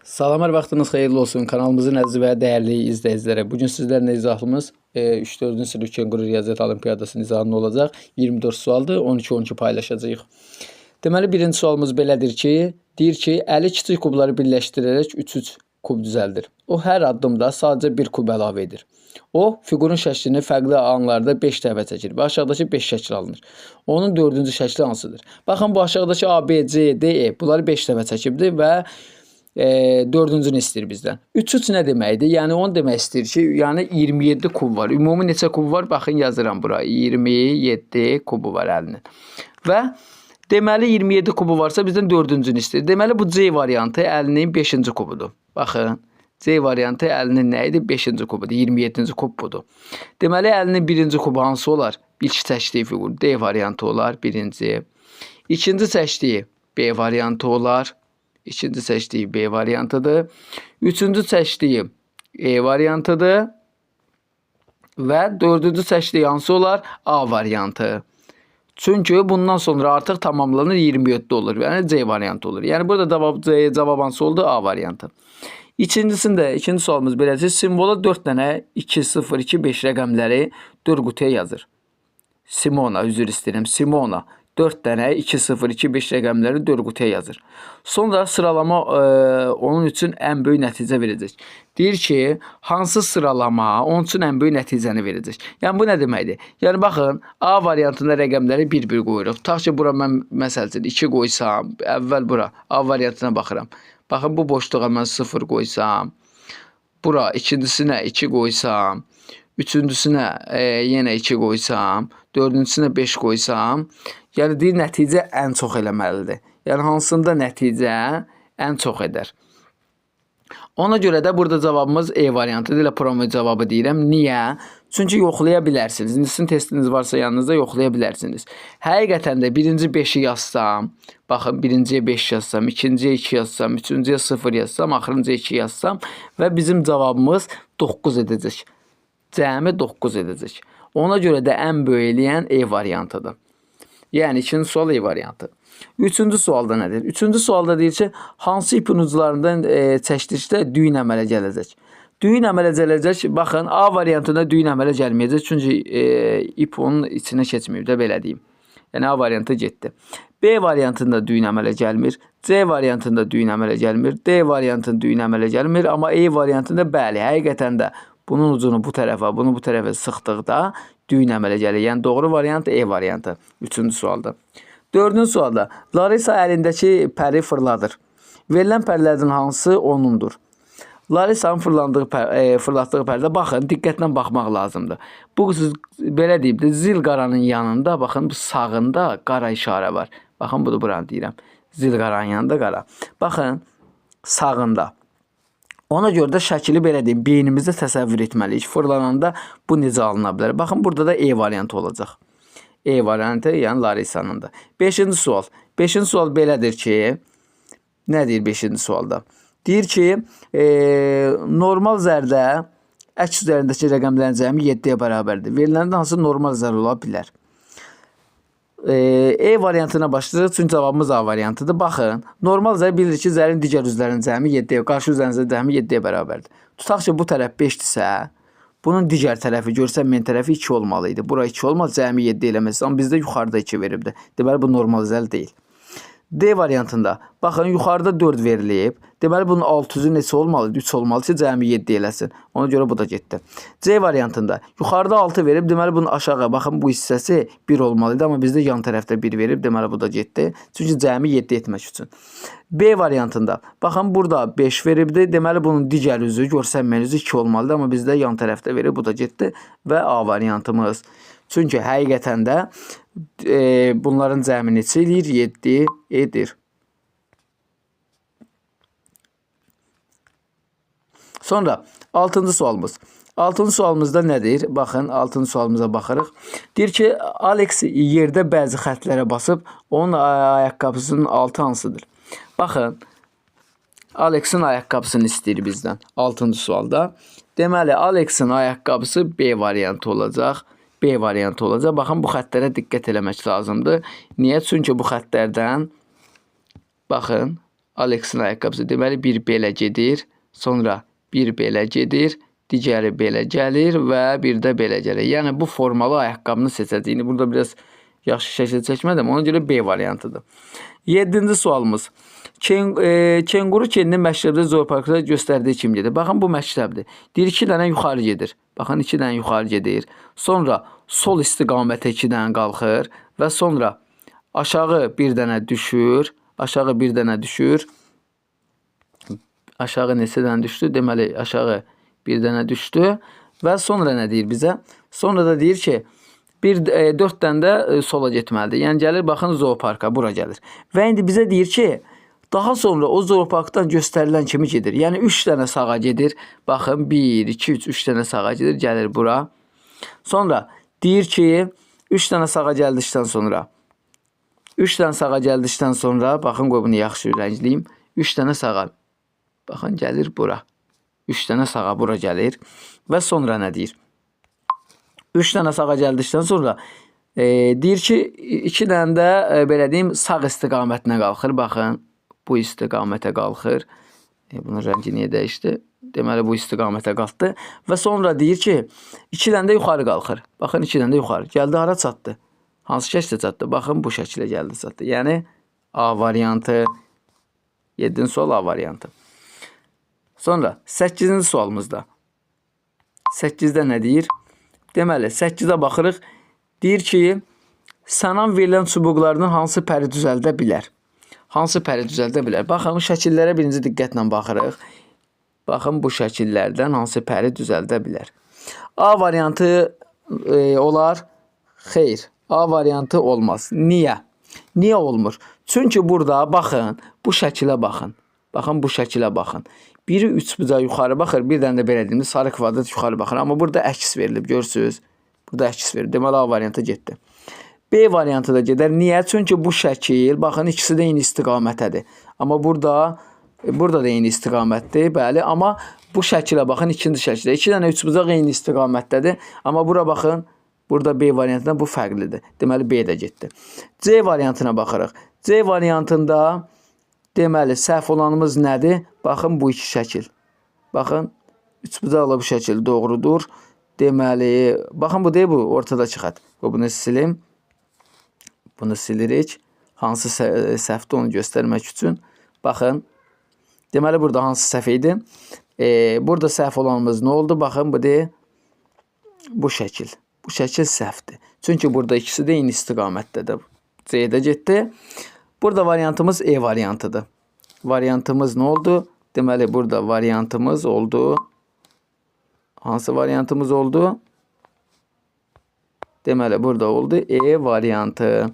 Salamlar, vaxtınız xeyirli olsun. Kanalımızın əziz və dəyərli izləyiciləri. Bugün sizlərlə izahımız 3-4-cü sinif Kenguru Riyaziyyat Olimpiyadasının izahında olacaq. 24 sualdır, 12-12 paylaşacağıq. Deməli, birinci sualımız belədir ki, deyir ki, 50 kiçik kubları birləşdirərək 3 kub düzəldir. O, hər addımda sadəcə bir kub əlavə edir. O, fiqurun şəklini fərqli anlarda 5 dəfə çəkir və aşağıdakı 5 şəkil alınır. Onun 4-cü şəkli hansıdır? Baxın, bu aşağıdakı A, B, C, D, E bunları 5 dəfə çəkibdir və 4-cünü istəyir bizdən. 3 nə deməkdir? Yəni onu demək istəyir ki, yəni 27 kub var. Ümumi neçə kub var? Baxın, yazıram bura. 27 kubu var əlinin. Və deməli 27 kubu varsa bizdən 4-cünü istəyir. Deməli bu C variantı əlinin 5-ci kubudur. Baxın, C variantı əlinin nə idi? 5-ci kubudur. 27-ci kub budur. Deməli əlinin 1-ci kubu hansı olar? İlk çəkdiyi fiqur D variantı olar, 1-ci. İkinci çəkdiyi B variantı olar. İkinci seçtiği B variantıdır. Üçüncü seçtiği E variantıdır. Və dördüncü seçdiği hansı olar? A variantı. Çünki bundan sonra artıq tamamlanır 27 olur. Yəni C variantı olur. Yəni burada cavab hansı oldu? A variantı. İkinci sualımız belədir. Simvola 4 dənə 2, 0, 2, 5 rəqəmləri 4 qutuya yazır. Simona, üzr istəyirəm. Simona 4 dənə 2, 0, 2, 5 rəqəmləri 4 qutuya yazır. Sonra sıralama onun üçün ən böyük nəticə verəcək. Deyir ki, hansı sıralama onun üçün ən böyük nəticəni verəcək. Yəni bu nə deməkdir? Yəni baxın, A variantında rəqəmləri bir-bir qoyuruq. Tutaq ki, bura mən məsəl üçün 2 qoysam, əvvəl bura A variantına baxıram. Baxın, bu boşluğa mən 0 qoysam, bura ikincisinə 2 qoysam, üçüncüsünə yenə 2 qoysam, dördüncüsünə 5 qoysam, yəni deyir, nəticə ən çox eləməlidir. Yəni hansında nəticə ən çox edər. Ona görə də burada cavabımız E variantı ilə promo cavabı deyirəm. Niyə? Çünki yoxlaya bilərsiniz. İndi sizin testiniz varsa yanınızda yoxlaya bilərsiniz. Həqiqətən də birinci 5-i yazsam, baxın birinciyə 5 yazsam, ikinciyə 2 yazsam, üçüncüyə 0 yazsam, axırıncıya 2 yazsam və bizim cavabımız 9 edəcək. Cəmi 9 edəcək. Ona görə də ən böyük eləyən E variantıdır. Yəni ikinci sual E variantı. Üçüncü sualda nədir? Üçüncü sualda deyir ki, hansı ipin uclarından çəkdikdə düyün əmələ gələcək? Düyün əmələ gələcək, baxın, A variantında düyün əmələ gəlməyəcək, çünki ip onun içinə keçməyib də, belə deyim. Yəni A variantı getdi. B variantında düyün əmələ gəlmir, C variantında düyün əmələ gəlmir, D variantında düyün əmələ gəlmir, amma E variantında bəli, həqiqətən də bunun ucunu bu tərəfə, bunu bu tərəfə sıxdıqda düyün əmələ gəlir. Yəni doğru variant E variantı. Üçüncü sualda. Dördüncü sualda. Larisa əlindəki pəri fırladır. Verilən pərilərdən hansı onundur? Larisanın fırlatdığı pərdə, baxın, diqqətlə baxmaq lazımdır. Bu, belə deyim də, zil qaranın yanında, baxın, bu sağında qara işarə var. Baxın, budur, buranı deyirəm. Zil qaranın yanında qara. Baxın, sağında. Ona görə də şəkili belə deyim, beynimizdə təsəvvür etməliyik. Fırlananda bu necə alına bilər? Baxın, burada da E variantı olacaq. E variantı, yəni Larisanındır. 5-ci sual. 5-ci sual belədir ki, nə deyir 5-ci sualda? Deyir ki, normal zərdə əks üzərindəki rəqəmlərin cəmi 7-yə bərabərdir. Veriləndə hansı normal zər ola bilər? E variantına başlayırıq, çünki cavabımız A variantıdır. Baxın, normal zər bilir ki, zərin digər üzlərinin cəmi 7-yə, qarşı üzərin cəmi 7-yə bərabərdir. Tutaq ki, bu tərəf 5-dirsə, bunun digər tərəfi görsənməyən tərəfi 2 olmalıydı. Bura 2 olmaz, cəmi 7 eləməsi. Amma bizdə yuxarıda 2 veribdir. Deməli, bu normal zəl deyil. D variantında, baxın, yuxarıda 4 verilib. Deməli, bunun 600-ü neçə olmalıdır? 3 olmalı ki, cəmi 7 eləsin. Ona görə bu da getdi. C variantında, yuxarıda 6 verib, deməli, bunun aşağı, baxın, bu hissəsi 1 olmalıydı. Amma bizdə yan tərəfdə 1 verib, deməli, bu da getdi. Çünki cəmi 7 etmək üçün. B variantında, baxın, burada 5 veribdir. Deməli, bunun digər üzü, görsənməyən üzü 2 olmalıdır. Amma bizdə yan tərəfdə verib, bu da getdi. Və A variantımız. Çünki həqiqətən də bunların cəmi neçə eləyir? 7 edir. Sonra 6-cı sualımız. 6-cı sualımızda nədir? Baxın, 6-cı sualımıza baxırıq. Deyir ki, Alex yerdə bəzi xətlərə basıb, onun ayaqqabısının altı hansıdır? Baxın, Alex'in ayaqqabısını istəyir bizdən 6-cı sualda. Deməli, Alex'in ayaqqabısı B variantı olacaq. B variantı olacaq. Baxın, bu xətlərə diqqət eləmək lazımdır. Niyə? Çünki bu xətlərdən, baxın, Alexin ayaqqabısı. Deməli, bir belə gedir. Sonra bir belə gedir. Digəri belə gəlir və bir də belə gəlir. Yəni, bu formalı ayaqqabını seçəcəyini burada biraz yaxşı şəkil çəkmədim. Ona görə B variantıdır. 7-ci sualımız. Kenguru kendini məktəbdə zooparkda göstərdiyi kimi gedir. Baxın, bu məktəbdir. Deyir 2 dənə yuxarı gedir. Baxın, 2 dənə yuxarı gedir. Sonra sol istiqamətə 2 dənə qalxır və sonra aşağı bir dənə düşür. Aşağı bir dənə düşür. Aşağı neçə dənə düşdü? Deməli, aşağı bir dənə düşdü. Və sonra nə deyir bizə? Sonra da deyir ki, 4 dənə də sola getməlidir. Yəni, gəlir, baxın, zooparka, bura gəlir. Və indi bizə deyir ki, daha sonra o zooparkdan göstərilən kimi gedir. Yəni, 3 dənə sağa gedir. Baxın, 1, 2, 3, 3 dənə sağa gedir, gəlir bura. Sonra deyir ki, 3 dənə sağa gəldikdən sonra, 3 dənə sağa gəldikdən sonra, baxın, qoy bunu yaxşı rəngləyim. 3 dənə sağa, baxın, gəlir bura. 3 dənə sağa bura gəlir. Və sonra nə deyir? 3 dənə sağa gəldikdən sonra deyir ki, 2 dənə də belə deyim, sağ istiqamətinə qalxır. Baxın, bu istiqamətə qalxır. Bunun rəngi niyə dəyişdi? Deməli, bu istiqamətə qalxdı. Və sonra deyir ki, 2 dənə də yuxarı qalxır. Baxın, 2 dənə də yuxarı. Gəldi, hara çatdı? Hansı şəklə çatdı? Baxın, bu şəklə gəldi, çatdı. Yəni, A variantı. 7-ci sual A variantı. Sonra 8-ci sualımızda. 8-də nə deyir? Deməli, 8-ə baxırıq. Deyir ki, sənan verilən çubuqlarının hansı pəri düzəldə bilər? Hansı pəri düzəldə bilər? Baxın, şəkillərə birinci diqqətlə baxırıq. Baxın, bu şəkillərdən hansı pəri düzəldə bilər? A variantı olar. Xeyr, A variantı olmaz. Niyə? Niyə olmur? Çünki burada, baxın, bu şəkilə baxın. Baxın, bu şəkilə baxın. Biri 3 bucaq yuxarı baxır, bir dənə də belə deyim, sarı kvadrat yuxarı baxır. Amma burada əks verilib, görürsünüz. Burada əks verilib. Deməli, A variantı getdi. B variantı da gedər. Niyə? Çünki bu şəkil, baxın, ikisi də eyni istiqamətədir. Amma burada da eyni istiqamətdir, bəli. Amma bu şəkilə baxın, ikinci şəkildə. 2 dənə 3 bucaq eyni istiqamətdədir. Amma bura baxın, burada B variantından bu fərqlidir. Deməli, B də getdi. C variantına baxırıq. C variantında deməli, səhv olanımız nədir? Baxın, bu iki şəkil. Baxın, 3 bucaqla bu şəkil doğrudur. Deməli, baxın, bu deyil, bu ortadakı xətt. Bunu silim. Bunu silirik. Hansı səhvdir onu göstərmək üçün. Baxın, deməli, burada hansı səhv idi? Burada səhv olanımız nə oldu? Baxın, bu deyil, bu şəkil. Bu şəkil səhvdir. Çünki burada ikisi də eyni istiqamətdədir. C-də getdi. Burada variantımız E variantıdır. Variantımız nə oldu? Deməli, burada variantımız oldu. Hansı variantımız oldu? Deməli, burada oldu E variantı.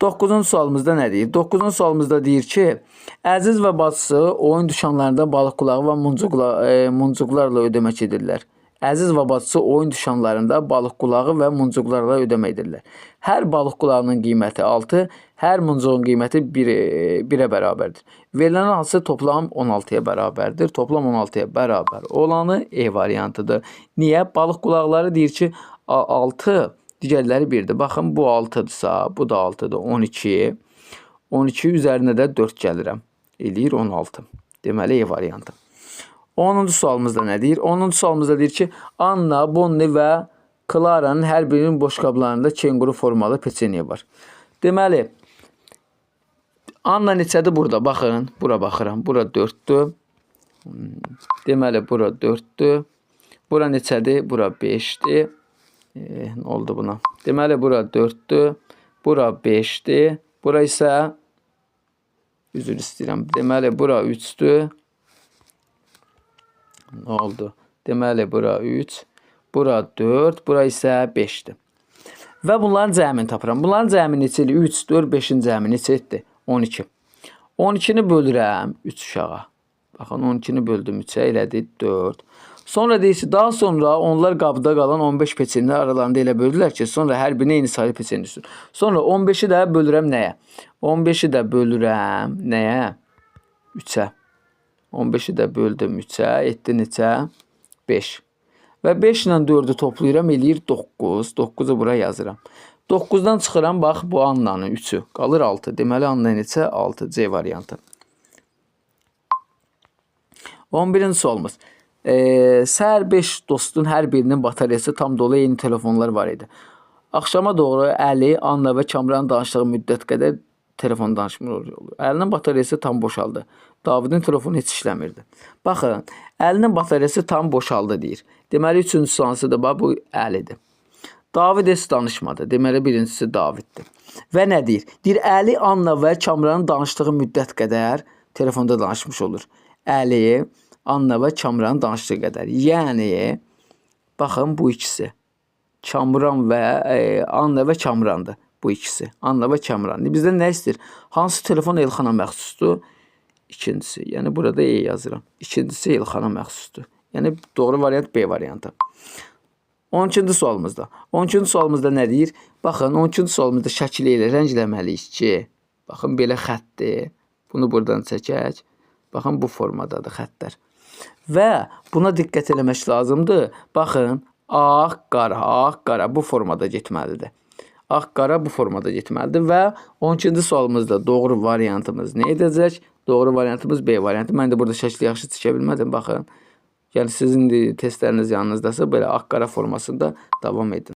9-cu sualımızda nə deyir? 9-cu sualımızda deyir ki, Əziz və bacısı oyun dükanlarında balıq qulağı və muncuqlarla ödəmək edirlər. Əziz və bacısı oyun dükanlarında balıq qulağı və muncuqlarla ödəmə edirlər. Hər balıq qulağının qiyməti 6, hər muncuğun qiyməti 1-ə bərabərdir. Verilən hansı toplam 16-ya bərabərdir. Toplam 16-ya bərabər olanı E variantıdır. Niyə? Balıq qulaqları deyir ki, 6, digərləri 1-dir. Baxın, bu 6-dırsa, bu da 6-dır. 12. 12 üzərinə də 4 gəlirəm. Eləyir 16. Deməli, E variantı. 10-cu sualımızda nə deyir? 10-cu sualımızda deyir ki, Anna, Bonnie və Clara'nın hər birinin boşqablarında kenguru formalı peçeniye var. Deməli, Anna neçədir burada? Baxın, bura baxıram. Bura 4-dür. Deməli, bura 4-dür. Bura neçədir? Bura 5-dir. Nə oldu buna? Deməli, bura 4-dür. Bura 5-dir. Bura isə, üzr istəyirəm. Deməli, bura 3-dür. Nə oldu? Deməli, bura 3, bura 4, bura isə 5-dir. Və bunların cəmini tapıram. Bunların cəmi neçədir? 3, 4, 5-in cəmi neçədir? 12. 12-ni bölürəm 3 uşağa. Baxın, 12-ni böldüm 3-ə, elədi 4. Sonra deyirsə, daha sonra onlar qabda qalan 15 peçenini aralarında elə böldülər ki, sonra hər birinə eyni sayı peçeni düşür. Sonra 15-i də bölürəm nəyə? 15-i də bölürəm nəyə? 3-ə. 15-i də böldüm 3-ə, etdi neçə? 5. Və 5 ilə 4-ü toplayıram, eləyir 9. 9-u bura yazıram. 9-dan çıxıram, bax, bu Annanın 3-ü. Qalır 6. Deməli, Anna neçə? 6. C variantı. 11-ci sualımız. Səhər 5 dostun hər birinin bataryası tam dolu yeni telefonlar var idi. Axşama doğru Əli, Anna və Kamran danışdığı müddət qədər telefon danışmır olur. Əlinin bataryası tam boşaldı. Davidin telefonu heç işləmirdi. Baxın, Əlinin bataryası tam boşaldı deyir. Deməli, 3-cü sualsıdır, bu Əlidir. David heç danışmadı. Deməli, birincisi Daviddir. Və nə deyir? Deyir, Əli, Anna və Kamranın danışdığı müddət qədər telefonda danışmış olur. Əli, Anna və Kamranın danışdığı qədər. Yəni, baxın, bu ikisi. Kamran və Anna və Kamrandır. Bu ikisi. Anna və Kamran. Bizdən nə istəyir? Hansı telefon Elxana məxsusdur? İkincisi. Yəni, burada E yazıram. İkincisi Elxana məxsusdur. Yəni, doğru variant B variantı. 12-ci sualımızda. 12-ci sualımızda nə deyir? Baxın, 12-ci sualımızda şəkil ilə rəngləməliyik ki, baxın, belə xətdir. Bunu buradan çəkək. Baxın, bu formadadır xəttlər. Və buna diqqət eləmək lazımdır. Baxın, ağ, qara bu formada getməlidir. Ağ, qara bu formada getməlidir və 12-ci sualımızda doğru variantımız nə edəcək? Doğru variantımız B variantı. Mən də burada şəkli yaxşı çəkə bilmədim, baxın. Yəni, sizin testləriniz yanınızdasa, belə ağ, qara formasında davam edin.